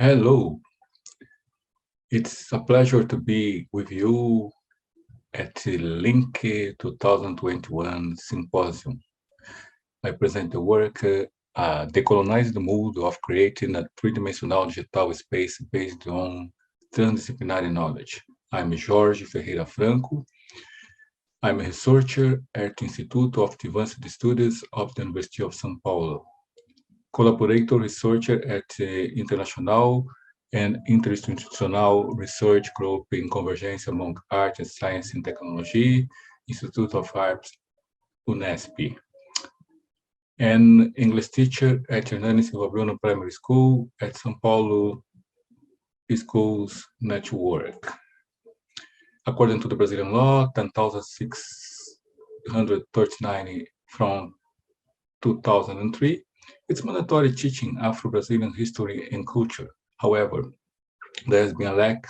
Hello, it's a pleasure to be with you at the Link 2021 Symposium. I present the work Decolonized the Mood of Creating a Three-Dimensional Digital Space Based on Transdisciplinary Knowledge. I'm Jorge Franco. I'm a researcher at the Institute of Advanced Studies of the University of São Paulo, collaborator researcher at the International and Interinstitutional Research Group in Convergence among Art and Science and Technology, Institute of Arts, UNESP, and English teacher at Hernani Silva Bruno Primary School at São Paulo Schools Network. According to the Brazilian law, 10,639 from 2003, it's mandatory teaching Afro-Brazilian history and culture. However, there has been a lack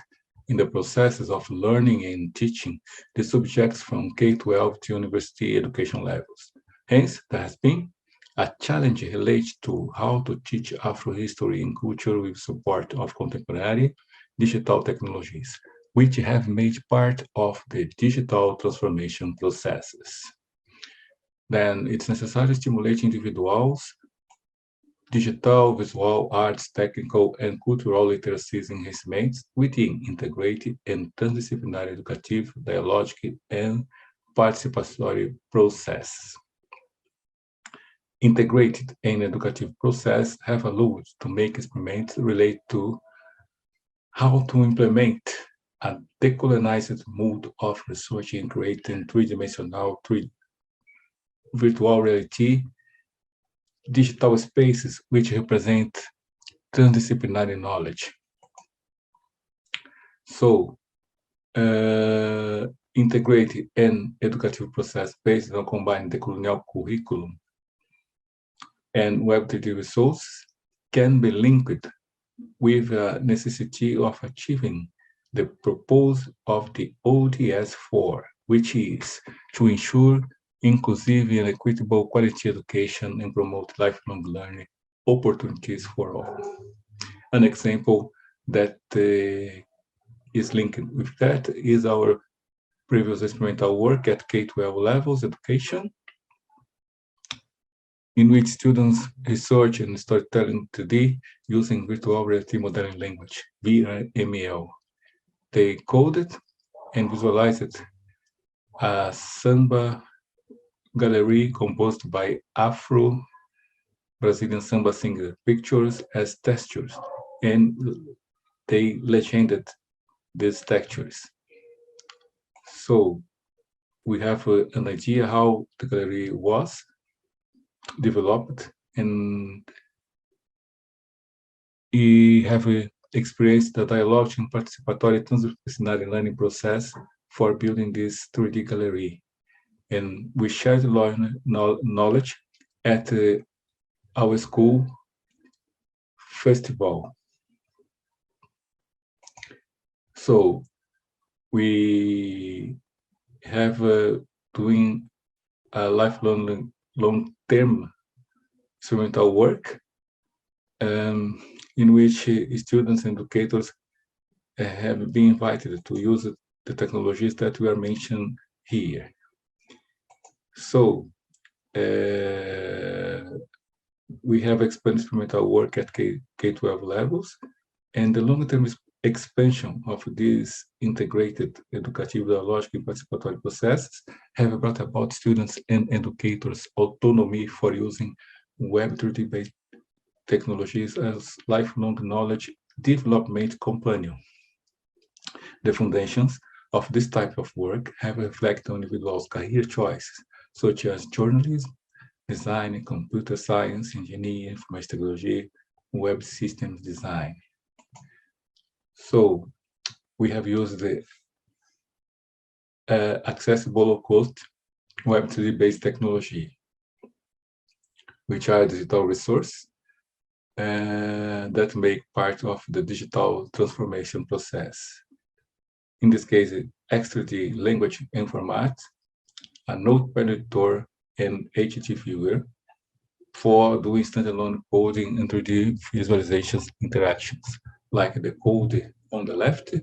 in the processes of learning and teaching the subjects from K-12 to university education levels. Hence, there has been a challenge related to how to teach Afro history and culture with support of contemporary digital technologies, which have made part of the digital transformation processes. Then it's necessary to stimulate individuals digital, visual, arts, technical, and cultural literacies enhancements within integrated and transdisciplinary educative, dialogic, and participatory process. Integrated and educative process have allowed to make experiments related to how to implement a decolonized mode of research in creating three-dimensional virtual reality digital spaces which represent transdisciplinary knowledge. So, integrated and educative process based on combined decolonial curriculum and Web3 resources can be linked with the necessity of achieving the purpose of the ODS4, which is to ensure inclusive and equitable quality education and promote lifelong learning opportunities for all. An example that is linked with that is our previous experimental work at K-12 levels education, in which students research and storytelling 3D using virtual reality modeling language, VRML. They coded and visualized a samba gallery composed by Afro-Brazilian samba singer pictures as textures, and they legended these textures. So we have an idea how the gallery was developed, and we have experienced the dialogue and participatory transdisciplinary learning process for building this 3D gallery. And we shared knowledge at our school festival. So we have doing a lifelong long-term experimental work in which students and educators have been invited to use the technologies that we are mentioning here. So we have experimental work at K-12 levels, and the long-term expansion of these integrated educative, dialogic, and participatory processes have brought about students and educators' autonomy for using Web3-based technologies as lifelong knowledge development companion. The foundations of this type of work have reflected on individuals' career choices, such as journalism, design, computer science, engineering, information technology, web systems design. So we have used the accessible low-cost Web3-based technology, which are digital resources that make part of the digital transformation process. In this case, X3D language and format, a notepad editor, and HT viewer for doing standalone coding and 3D visualizations interactions. like the code on the left,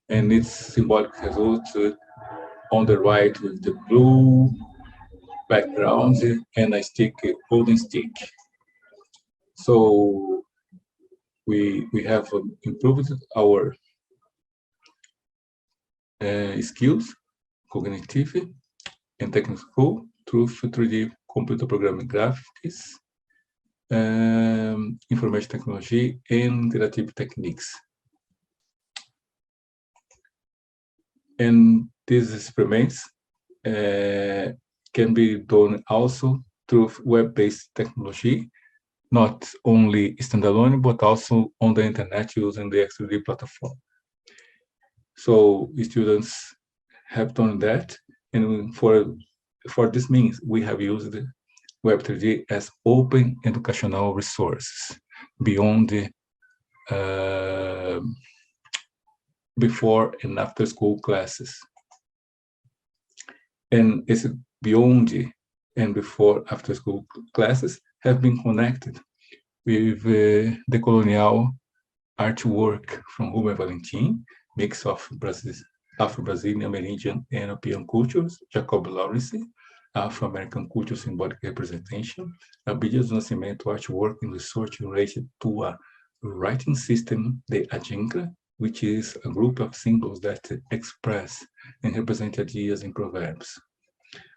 and its symbolic result on the right with the blue background and a stick, golden stick. So we have improved our skills, cognitive and technical, through 3D computer programming graphics, information technology, and interactive techniques. And these experiments can be done also through web-based technology, not only standalone, but also on the internet using the X3D platform. So students have done that, and for this means, we have used Web3D as open educational resources beyond the before and after school classes. And it's beyond and before after school classes have been connected with decolonial artwork from Rubem Valentim, mix of Afro-Brazilian, Amerindian, and European cultures, Jacob Lawrence, Afro-American culture symbolic representation, Abílio do Nascimento artwork in research related to a writing system, the Ajinkra, which is a group of symbols that express and represent ideas in proverbs.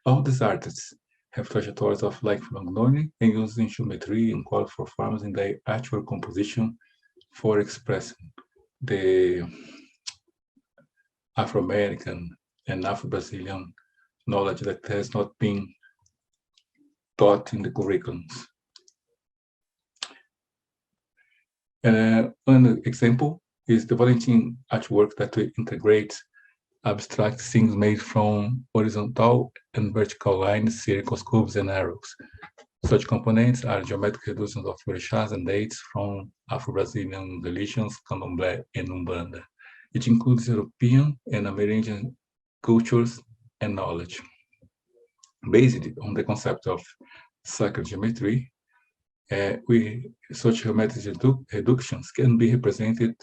All these artists have trajectories of lifelong learning and using geometry and colorful forms in their artwork composition for expressing the Afro-American and Afro-Brazilian knowledge that has not been taught in the curriculums. An example is the Valentim artwork that integrates abstract things made from horizontal and vertical lines, circles, cubes, and arrows. Such components are geometric reductions of orixás and dates from Afro-Brazilian religions, Candomblé, and Umbanda. It includes European and Amerindian cultures and knowledge. Based on the concept of sacred geometry, such geometric reductions can be represented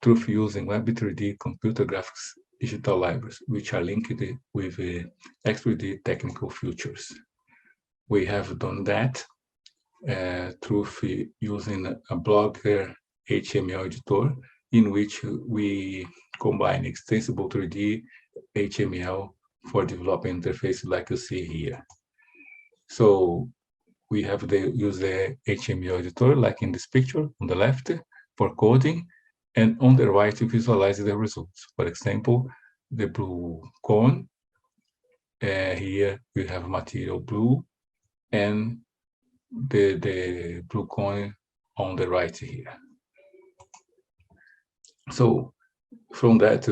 through using Web3D computer graphics digital libraries, which are linked with X3D technical features. We have done that through using a Blogger HTML editor, in which we combine extensible 3D HTML for developing interfaces like you see here. So we have use the HTML editor, like in this picture on the left, for coding, and on the right, to visualize the results. For example, the blue cone. Here we have material blue, and the blue cone on the right here. So from that,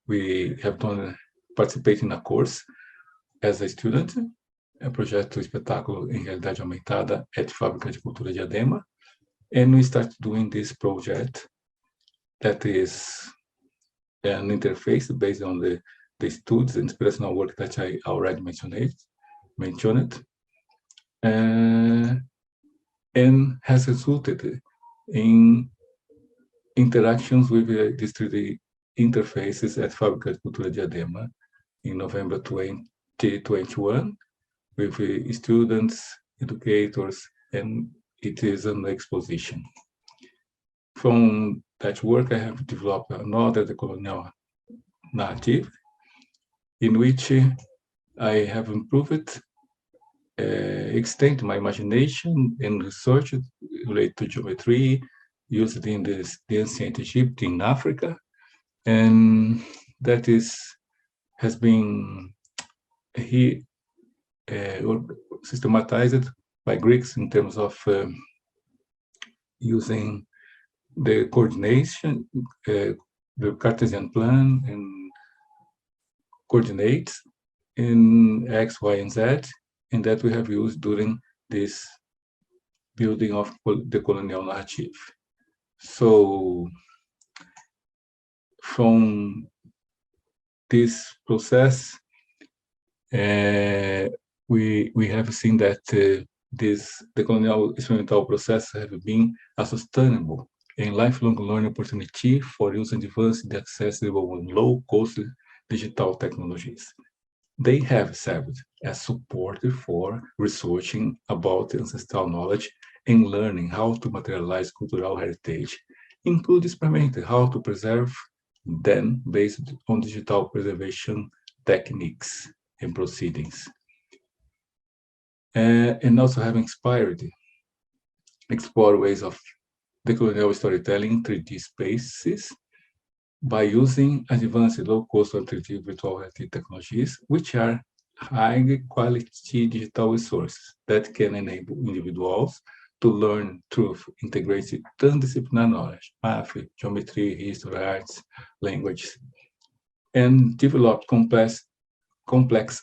we have participated in a course as a student, projeto espetáculo em realidade aumentada at Fábrica de Cultura Diadema, and we started doing this project that is an interface based on the studies and inspirational work that I already mentioned, and has resulted in interactions with these 3D interfaces at Fábrica de Cultura Diadema in November 2021 with students, educators, and it is an exposition. From that work, I have developed another decolonial narrative in which I have improved, extend my imagination and research related to geometry used in the ancient Egypt in Africa, and that has been systematized by Greeks in terms of using the coordination, the Cartesian plan, and coordinates in X, Y, and Z, and that we have used during this building of the colonial narrative. So from this process, we have seen that the colonial experimental process have been a sustainable a lifelong learning opportunity for using advanced, accessible, and low-cost digital technologies. They have served as support for researching about ancestral knowledge and learning how to materialize cultural heritage, including experimenting how to preserve them based on digital preservation techniques and proceedings. And also have inspired explore ways of decolonial storytelling in 3D spaces by using advanced low-cost and 3D virtual reality technologies, which are high-quality digital resources that can enable individuals to learn through integrated transdisciplinary knowledge, math, geometry, history, arts, languages, and develop complex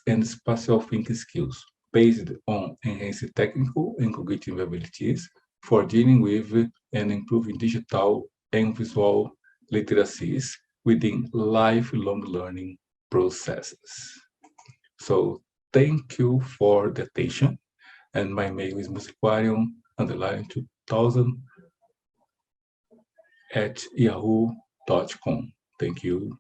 and spatial thinking skills based on enhanced technical and cognitive abilities for dealing with and improving digital and visual literacies within lifelong learning processes. So thank you for the attention. And my mail is musiquarium_2000 at yahoo.com. Thank you.